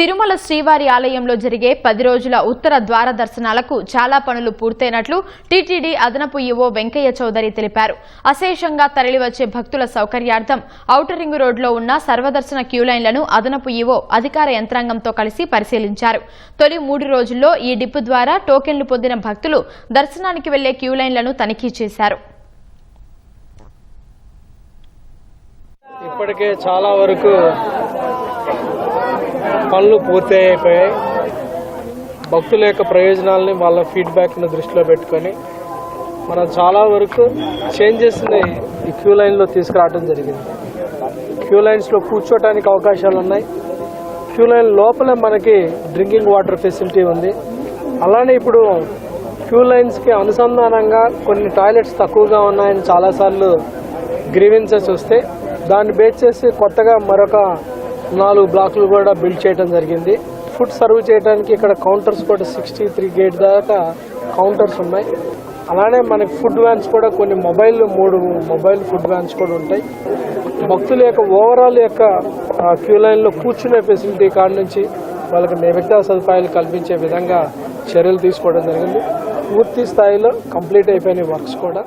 తిరుమల శ్రీవారి ఆలయంలో జరిగే 10 రోజుల ఉత్తర ద్వార దర్శనాలకు చాలా పనులు పూర్తయినట్లు టీటీడీ అదనపు ఈవో వెంకయ్య చౌదరి తెలిపారు. అశేషంగా తరలివచ్చే భక్తుల సౌకర్యార్థం ఔటర్ రింగ్ రోడ్లో ఉన్న సర్వదర్శన క్యూ లైన్లను అదనపు ఈవో అధికార యంత్రాంగంతో కలిసి పరిశీలించారు. తొలి 3 రోజుల్లో ఈ డిప్ ద్వారా టోకెన్లు పొందిన భక్తులు దర్శనానికి వెళ్లే క్యూ లైన్లను తనిఖీ చేశారు. ఇప్పటికే చాలా వరకు పనులు పూర్తి అయిపోయాయి. భక్తుల యొక్క ప్రయోజనాలని వాళ్ళ ఫీడ్బ్యాక్ను దృష్టిలో పెట్టుకొని మనం చాలా వరకు చేంజెస్ని ఈ క్యూ లైన్లో తీసుకురావడం జరిగింది. క్యూ లైన్స్లో కూర్చోటానికి అవకాశాలు ఉన్నాయి. క్యూ లైన్ లోపల మనకి డ్రింకింగ్ వాటర్ ఫెసిలిటీ ఉంది. అలానే ఇప్పుడు క్యూ లైన్స్కి అనుసంధానంగా కొన్ని టాయిలెట్స్ తక్కువగా ఉన్నాయని చాలాసార్లు గ్రీవెన్సెస్ వస్తే దాన్ని బేస్ చేసి కొత్తగా మరొక 4 బ్లాకులు కూడా బిల్డ్ చేయడం జరిగింది. ఫుడ్ సర్వ్ చేయడానికి ఇక్కడ కౌంటర్స్ కూడా 63 గేట్ దాకా కౌంటర్స్ ఉన్నాయి. అలానే మనకి ఫుడ్ వ్యాన్స్ కూడా కొన్ని 3 మొబైల్ ఫుడ్ వ్యాన్స్ కూడా ఉంటాయి. భక్తుల యొక్క ఓవరాల్ యొక్క క్యూ లైన్లో కూర్చునే ఫెసిలిటీ కాడ నుంచి వాళ్ళకి మిగతా సదుపాయాలు కల్పించే విధంగా చర్యలు తీసుకోవడం జరిగింది. పూర్తి స్థాయిలో కంప్లీట్ అయిపోయిన వర్క్స్ కూడా.